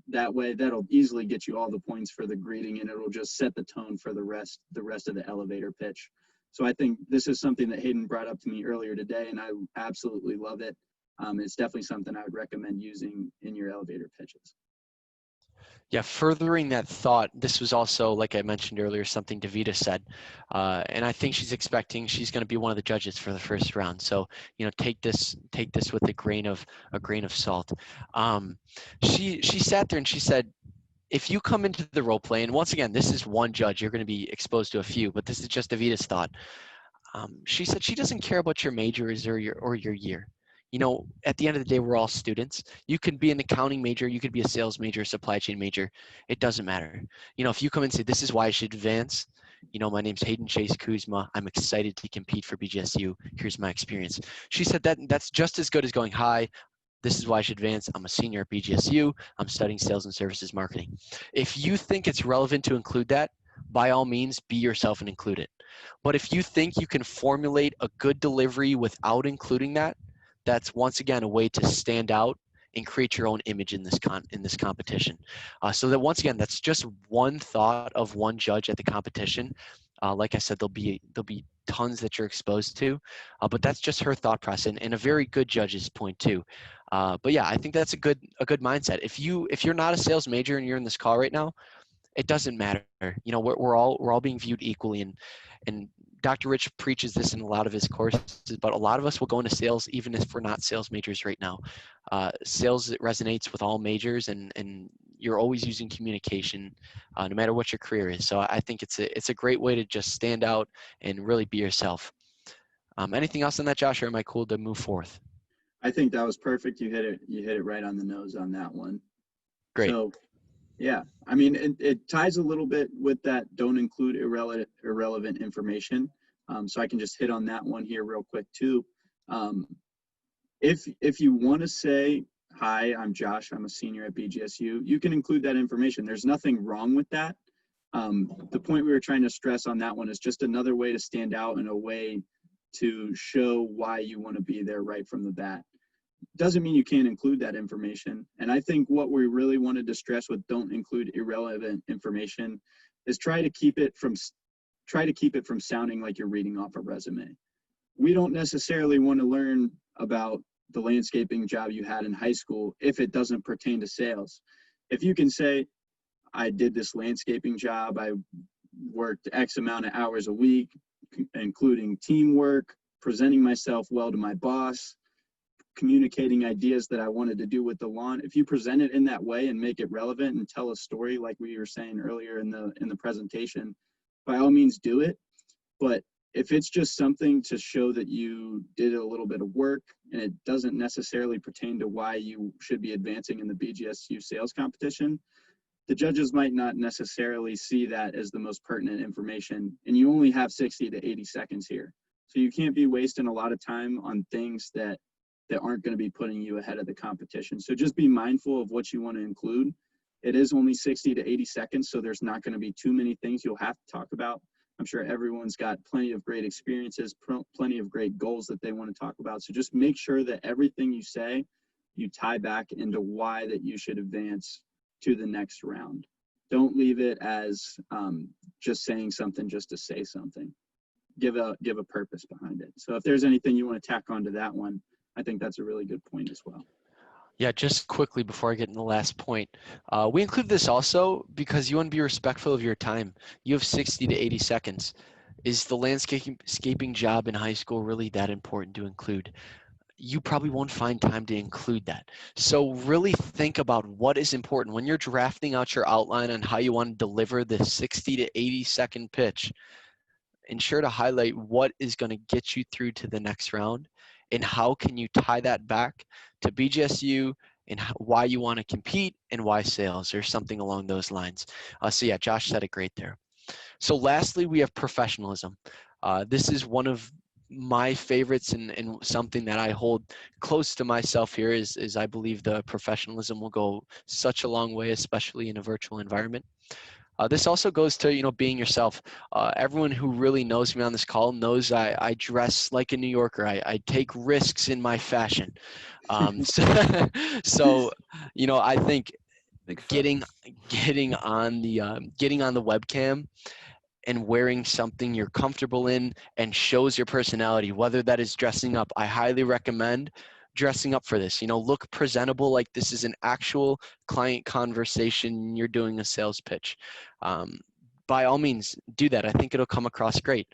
that way, that'll easily get you all the points for the greeting, and it'll just set the tone for the rest of the elevator pitch. So I think this is something that Hayden brought up to me earlier today, and I absolutely love it. It's definitely something I would recommend using in your elevator pitches. Yeah, furthering that thought, this was also, like I mentioned earlier, something Davida said. And I think she's going to be one of the judges for the first round. So, take this with a grain of salt. She sat there and she said, if you come into the role play, and once again, this is one judge, you're going to be exposed to a few, but this is just Davida's thought. She said she doesn't care about your majors or your year. At the end of the day, we're all students. You could be an accounting major, you could be a sales major, supply chain major. It doesn't matter. If you come and say, this is why I should advance, my name's Hayden Chase Kuzma. I'm excited to compete for BGSU. Here's my experience. She said that's just as good as going, hi, this is why I should advance. I'm a senior at BGSU. I'm studying sales and services marketing. If you think it's relevant to include that, by all means, be yourself and include it. But if you think you can formulate a good delivery without including that, that's once again a way to stand out and create your own image in this competition. So that once again, that's just one thought of one judge at the competition. Like I said, there'll be tons that you're exposed to, but that's just her thought process and a very good judge's point too. But yeah, I think that's a good mindset. If you're not a sales major and you're in this call right now, it doesn't matter. We're all being viewed equally, and Dr. Rich preaches this in a lot of his courses, but a lot of us will go into sales even if we're not sales majors right now. Sales resonates with all majors, and you're always using communication, no matter what your career is. So I think it's a great way to just stand out and really be yourself. Anything else on that, Josh, or am I cool to move forth? I think that was perfect. You hit it right on the nose on that one. Great. So, yeah, I mean, it ties a little bit with that don't include irrelevant information. So I can just hit on that one here real quick too. If you want to say, hi, I'm Josh, I'm a senior at BGSU, you can include that information. There's nothing wrong with that. The point we were trying to stress on that one is just another way to stand out and a way to show why you want to be there right from the bat. Doesn't mean you can't include that information. And I think what we really wanted to stress with don't include irrelevant information is try to keep it from sounding like you're reading off a resume. We don't necessarily want to learn about the landscaping job you had in high school if it doesn't pertain to sales. If you can say, I did this landscaping job, I worked X amount of hours a week, including teamwork, presenting myself well to my boss, communicating ideas that I wanted to do with the lawn. If you present it in that way and make it relevant and tell a story like we were saying earlier in the presentation, by all means do it. But if it's just something to show that you did a little bit of work and it doesn't necessarily pertain to why you should be advancing in the BGSU sales competition, the judges might not necessarily see that as the most pertinent information. And you only have 60 to 80 seconds here. So you can't be wasting a lot of time on things that aren't going to be putting you ahead of the competition. So just be mindful of what you want to include. It is only 60 to 80 seconds, so there's not going to be too many things you'll have to talk about. I'm sure everyone's got plenty of great experiences, plenty of great goals that they want to talk about. So just make sure that everything you say, you tie back into why that you should advance to the next round. Don't leave it as just saying something just to say something. Give a purpose behind it. So if there's anything you want to tack onto that one, I think that's a really good point as well. Yeah, just quickly before I get in the last point, we include this also because you want to be respectful of your time. You have 60 to 80 seconds. Is the landscaping job in high school really that important to include? You probably won't find time to include that. So really think about what is important. When you're drafting out your outline on how you want to deliver the 60 to 80-second pitch, ensure to highlight what is going to get you through to the next round and how can you tie that back to BGSU and why you want to compete and why sales or something along those lines. So yeah, Josh said it great there. So lastly, we have professionalism. This is one of my favorites and something that I hold close to myself here is I believe the professionalism will go such a long way, especially in a virtual environment. This also goes to, being yourself. Everyone who really knows me on this call knows I dress like a New Yorker. I take risks in my fashion. So, I think getting on the webcam and wearing something you're comfortable in and shows your personality, whether that is dressing up. I highly recommend dressing up for this. Look presentable, like this is an actual client conversation. You're doing a sales pitch. By all means, do that. I think it'll come across great.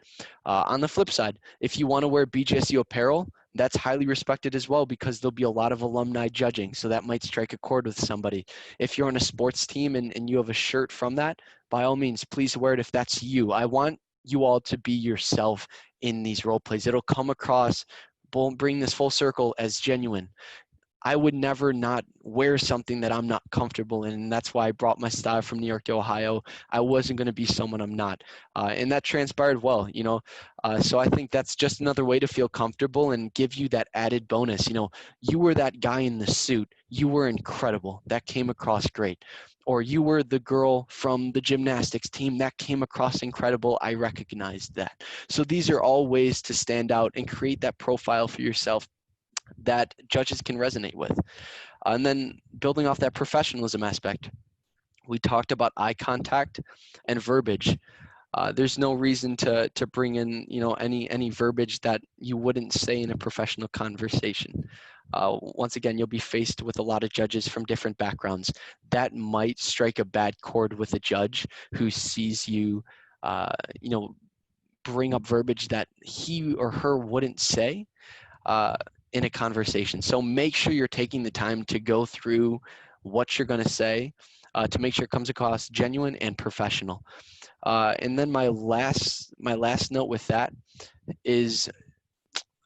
On the flip side, if you want to wear BGSU apparel, that's highly respected as well because there'll be a lot of alumni judging. So that might strike a chord with somebody. If you're on a sports team and you have a shirt from that, by all means, please wear it if that's you. I want you all to be yourself in these role plays. It'll come across, bring this full circle as genuine. I would never not wear something that I'm not comfortable in. And that's why I brought my style from New York to Ohio. I wasn't going to be someone I'm not. And that transpired well, so I think that's just another way to feel comfortable and give you that added bonus. You were that guy in the suit. You were incredible. That came across great. Or you were the girl from the gymnastics team. That came across incredible. I recognized that. So these are all ways to stand out and create that profile for yourself that judges can resonate with. And then building off that professionalism aspect, we talked about eye contact and verbiage. There's no reason to bring in any verbiage that you wouldn't say in a professional conversation. Once again, you'll be faced with a lot of judges from different backgrounds. That might strike a bad chord with a judge who sees you, bring up verbiage that he or her wouldn't say in a conversation. So make sure you're taking the time to go through what you're going to say to make sure it comes across genuine and professional. And then my last note with that is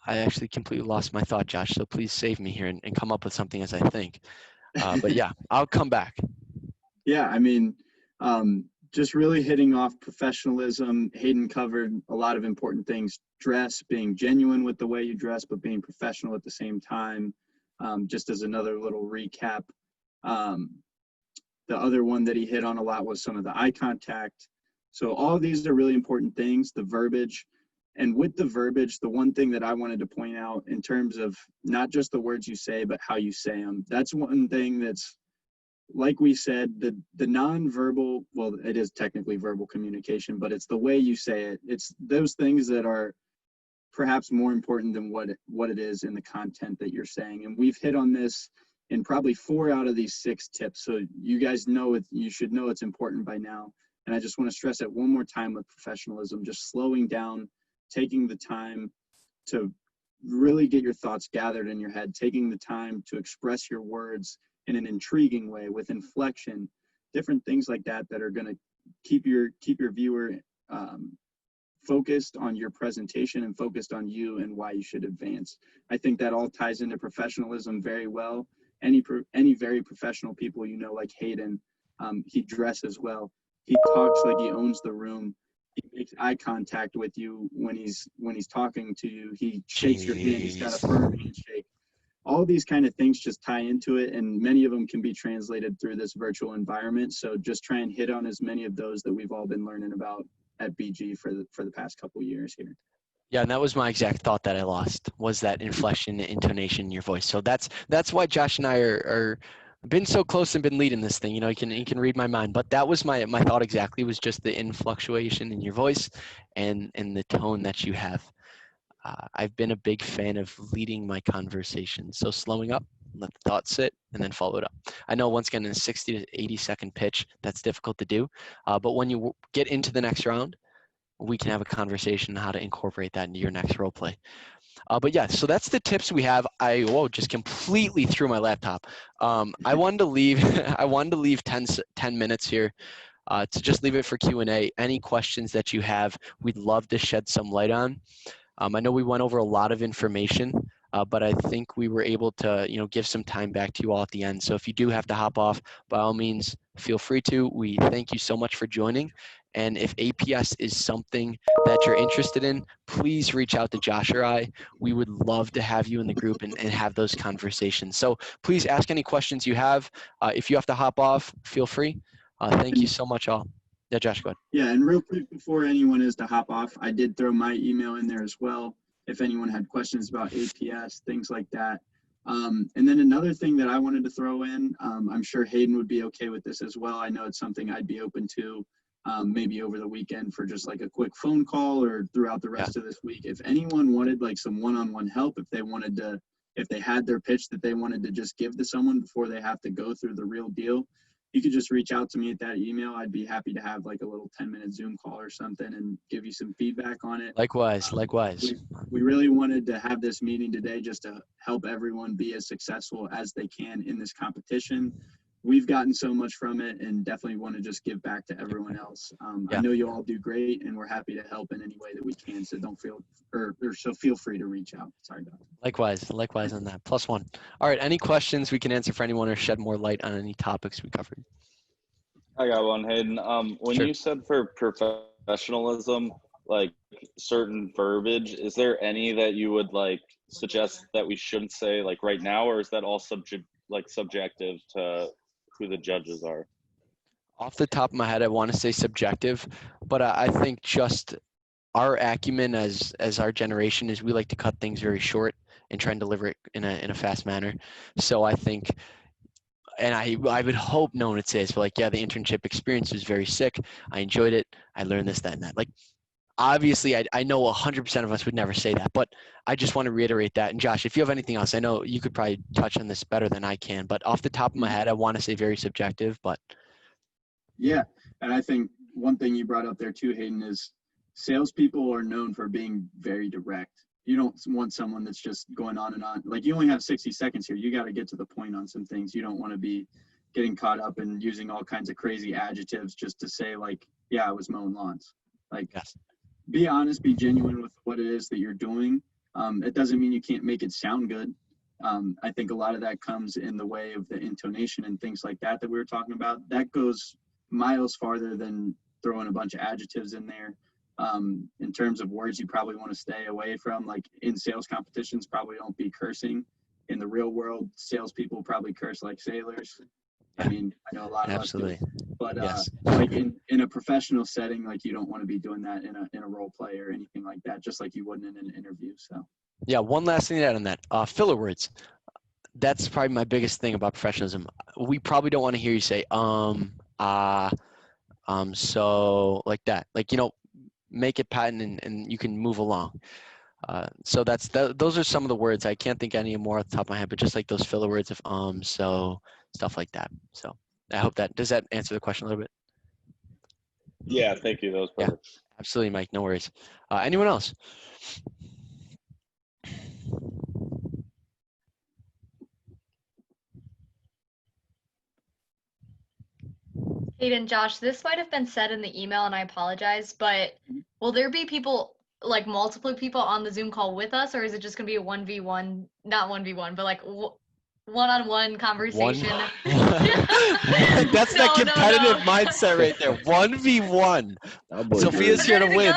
I actually completely lost my thought, Josh. So please save me here and come up with something as I think. But yeah, I'll come back. Yeah, I mean, just really hitting off professionalism. Hayden covered a lot of important things. Dress, being genuine with the way you dress, but being professional at the same time. Just as another little recap. The other one that he hit on a lot was some of the eye contact. So all of these are really important things, the verbiage. And with the verbiage, the one thing that I wanted to point out in terms of not just the words you say, but how you say them. That's one thing that's, like we said, the nonverbal, well, it is technically verbal communication, but it's the way you say it. It's those things that are perhaps more important than what it is in the content that you're saying. And we've hit on this in probably 4 out of these 6 tips. So you guys know it, you should know it's important by now. And I just want to stress it one more time with professionalism, just slowing down, taking the time to really get your thoughts gathered in your head, taking the time to express your words in an intriguing way with inflection, different things like that that are going to keep your viewer focused on your presentation and focused on you and why you should advance. I think that all ties into professionalism very well. Any very professional people, like Hayden, he dresses well. He talks like he owns the room. He makes eye contact with you when he's talking to you. He shakes your hand. He's got a firm handshake. All these kind of things just tie into it, and many of them can be translated through this virtual environment. So just try and hit on as many of those that we've all been learning about at BG for the past couple of years here. Yeah, and that was my exact thought that I lost, was that inflection, intonation in your voice. So that's why Josh and I are been so close and been leading this thing. He can read my mind. But that was my thought exactly, was just the influctuation in your voice and the tone that you have. I've been a big fan of leading my conversation. So slowing up, let the thoughts sit, and then follow it up. I know once again in a 60 to 80-second pitch, that's difficult to do. But when you get into the next round, we can have a conversation on how to incorporate that into your next role play. But yeah, so that's the tips we have. Just completely threw my laptop. I wanted to leave, I wanted to leave 10 minutes here to just leave it for Q&A. Any questions that you have, we'd love to shed some light on. I know we went over a lot of information, but I think we were able to, give some time back to you all at the end. So if you do have to hop off, by all means, feel free to. We thank you so much for joining. And if APS is something that you're interested in, please reach out to Josh or I. We would love to have you in the group and have those conversations. So please ask any questions you have. If you have to hop off, feel free. Thank you so much all. Yeah, Josh, go ahead. Yeah, and real quick before anyone is to hop off, I did throw my email in there as well if anyone had questions about APS, things like that. And then another thing that I wanted to throw in, I'm sure Hayden would be okay with this as well. I know it's something I'd be open to maybe over the weekend for just like a quick phone call or throughout the rest of this week. If anyone wanted like some one-on-one help, if they had their pitch that they wanted to just give to someone before they have to go through the real deal, you could just reach out to me at that email. I'd be happy to have like a little 10-minute Zoom call or something and give you some feedback on it. Likewise. We really wanted to have this meeting today just to help everyone be as successful as they can in this competition. We've gotten so much from it and definitely want to just give back to everyone else. I know you all do great and we're happy to help in any way that we can. So feel free to reach out. Sorry about that. Likewise on that. +1. All right. Any questions we can answer for anyone or shed more light on any topics we covered? I got one, Hayden. When Sure. you said for professionalism, like certain verbiage, is there any that you would like suggest that we shouldn't say like right now, or is that all subjective to who the judges are? Off the top of my head, I want to say subjective, but I think just our acumen as our generation is we like to cut things very short and try and deliver it in a fast manner. So I think, and I would hope no one would say this, but like, yeah, the internship experience was very sick. I enjoyed it. I learned this, that, and that. Like, obviously, I know 100% of us would never say that, but I just want to reiterate that. And Josh, if you have anything else, I know you could probably touch on this better than I can, but off the top of my head, I want to say very subjective, but. Yeah, and I think one thing you brought up there too, Hayden, is salespeople are known for being very direct. You don't want someone that's just going on and on. Like, you only have 60 seconds here. You got to get to the point on some things. You don't want to be getting caught up in using all kinds of crazy adjectives just to say like, yeah, I was mowing lawns. Like, Yes. Be honest, be genuine with what it is that you're doing. It doesn't mean you can't make it sound good. I think a lot of that comes in the way of the intonation and things like that we were talking about. That goes miles farther than throwing a bunch of adjectives in there. In terms of words you probably want to stay away from, like in sales competitions, probably don't be cursing. In the real world, salespeople probably curse like sailors. I mean, I know a lot of Absolutely. us do, but Yes. like in a professional setting, like you don't want to be doing that in a role play or anything like that, just like you wouldn't in an interview. So Yeah, one last thing to add on that. Filler words. That's probably my biggest thing about professionalism. We probably don't want to hear you say, so like that. Like, make it patent and you can move along. So those are some of the words. I can't think any more off the top of my head, but just like those filler words of so, stuff like that. So I hope does that answer the question a little bit? Yeah, thank you. That was perfect. Yeah, absolutely, Mike. No worries. Anyone else? Hayden, Josh, this might have been said in the email and I apologize, but will there be people, like multiple people on the Zoom call with us, or is it just going to be a 1v1, not 1v1, but like one-on-one conversation? That's that competitive mindset right there. 1v1. Sophia's here to win.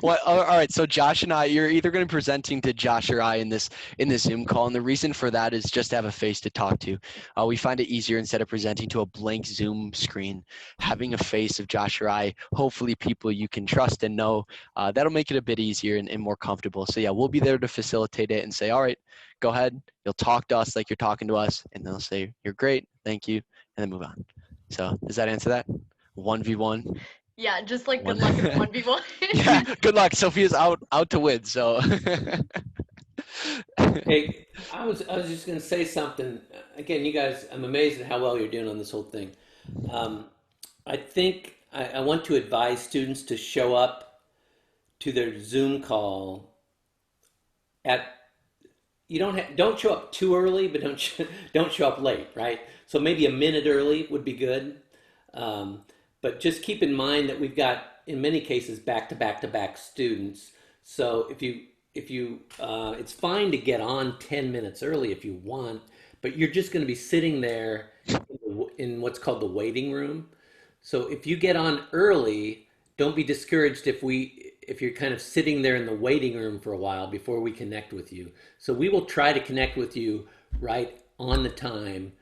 Well, all right. So Josh and I, you're either going to be presenting to Josh or I in this Zoom call, and the reason for that is just to have a face to talk to. We find it easier instead of presenting to a blank Zoom screen, having a face of Josh or I. Hopefully, people you can trust and know. That'll make it a bit easier and more comfortable. So yeah, we'll be there to facilitate it and say, all right, go ahead. You'll talk to us like you're talking to us, and they'll say, you're great, thank you, and then move on. So does that answer that? 1v1? Yeah, just like good luck in the 1v1. Yeah, good luck. Sophia's out to win, so. Hey, I was just going to say something. Again, you guys, I'm amazed at how well you're doing on this whole thing. I think I want to advise students to show up to their Zoom call at, you don't show up too early, but don't show up late, right? So maybe a minute early would be good. But just keep in mind that we've got, in many cases, back-to-back-to-back students. So if you it's fine to get on 10 minutes early if you want, but you're just going to be sitting there in what's called the waiting room. So if you get on early, don't be discouraged if you're kind of sitting there in the waiting room for a while before we connect with you. So we will try to connect with you right on the time,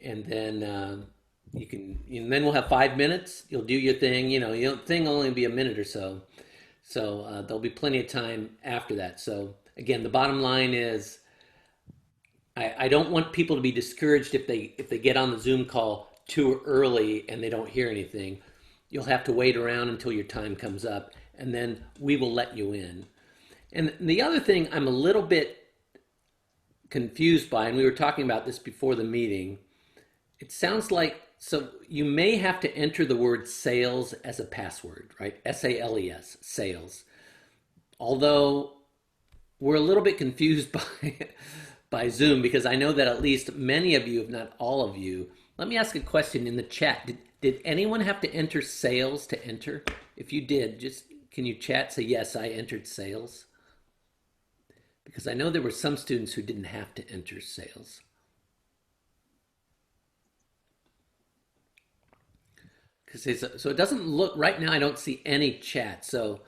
and then and then we'll have 5 minutes. You'll do your thing. Your thing will only be a minute or so. So there'll be plenty of time after that. So again, the bottom line is, I don't want people to be discouraged if they get on the Zoom call too early and they don't hear anything. You'll have to wait around until your time comes up, and then we will let you in. And the other thing I'm a little bit confused by, and we were talking about this before the meeting, it sounds like, so you may have to enter the word sales as a password, right? S-A-L-E-S, sales. Although we're a little bit confused by Zoom, because I know that at least many of you, if not all of you, let me ask a question in the chat. Did anyone have to enter sales to enter? If you did, just can you chat, say, yes, I entered sales? Because I know there were some students who didn't have to enter sales. So it doesn't look, right now I don't see any chat. So,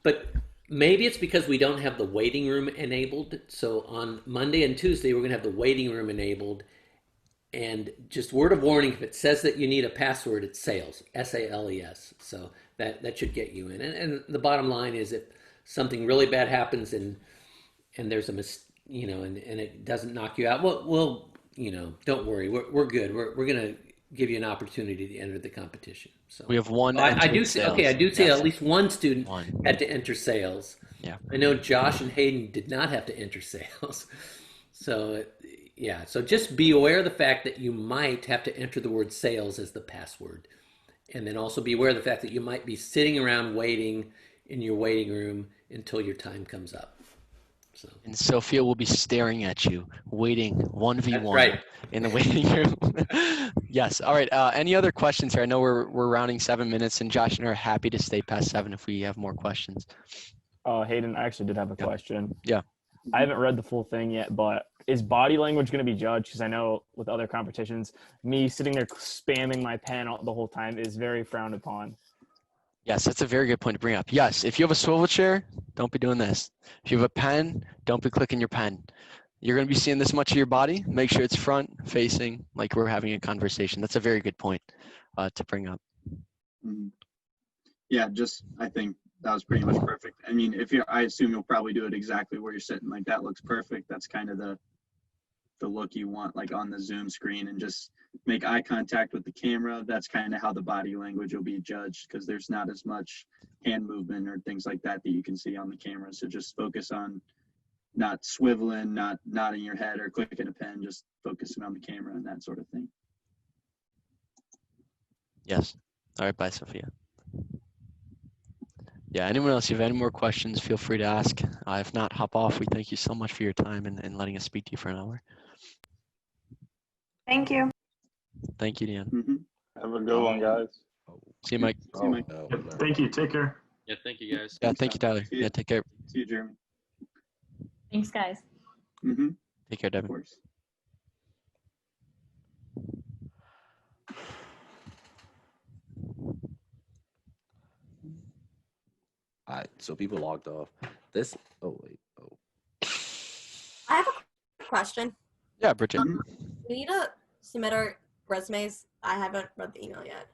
but maybe it's because we don't have the waiting room enabled. So on Monday and Tuesday, we're going to have the waiting room enabled. And just word of warning, if it says that you need a password, it's sales, S-A-L-E-S. So that should get you in. And the bottom line is, if something really bad happens and there's and it doesn't knock you out, we'll don't worry, we're good. We're going to give you an opportunity to enter the competition. So we have one. I do see. Okay, I do see yes. At least one student had to enter sales. Yeah. I know Josh and Hayden did not have to enter sales. So yeah. So just be aware of the fact that you might have to enter the word sales as the password, and then also be aware of the fact that you might be sitting around waiting in your waiting room until your time comes up. So. And Sophia will be staring at you, waiting 1v1 right. in the waiting room. Yes. All right. Any other questions here? I know we're rounding 7 minutes, and Josh and I are happy to stay past 7 if we have more questions. Hayden, I actually did have a question. Yeah. I haven't read the full thing yet, but is body language going to be judged? Because I know with other competitions, me sitting there spamming my pen the whole time is very frowned upon. Yes, that's a very good point to bring up. Yes, if you have a swivel chair, don't be doing this. If you have a pen, don't be clicking your pen. You're going to be seeing this much of your body. Make sure it's front facing, like we're having a conversation. That's a very good point to bring up. Yeah, I think that was pretty much perfect. I mean, I assume you'll probably do it exactly where you're sitting. Like, that looks perfect. That's kind of the look you want, like on the Zoom screen, and just make eye contact with the camera. That's kind of how the body language will be judged, because there's not as much hand movement or things like that you can see on the camera. So just focus on not swiveling, not nodding your head or clicking a pen, just focusing on the camera and that sort of thing. Yes. All right. Bye, Sophia. Yeah. Anyone else, if you have any more questions, feel free to ask. If not, hop off. We thank you so much for your time and letting us speak to you for an hour. Thank you. Thank you, Dan. Have a good one, guys. See you, Mike. See you, Mike. Thank you. Take care. Yeah, thank you, guys. Yeah, thank you, Tyler. See you. Yeah, take care. See you, Jeremy. Thanks, guys. Take care, Of Devin. course. All right, so people logged off. I have a question. Yeah, Bridget. We need to submit our resumes. I haven't read the email yet.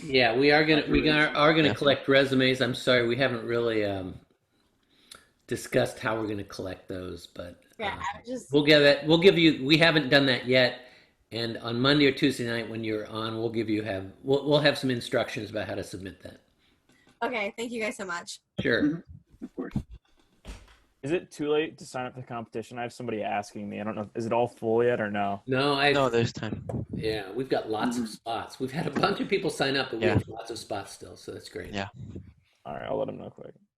Yeah, we are gonna collect resumes. I'm sorry, we haven't really discussed how we're gonna collect those, but Yeah, I just we'll give you. We haven't done that yet, And on Monday or Tuesday night when you're on, we'll have some instructions about how to submit that. Okay, thank you guys so much. Sure. Mm-hmm. Of course. Is it too late to sign up for the competition? I have somebody asking me. I don't know. Is it all full yet or no? No, No, there's time. Yeah, we've got lots of spots. We've had a bunch of people sign up, but we have lots of spots still, so that's great. Yeah. All right, I'll let them know quick.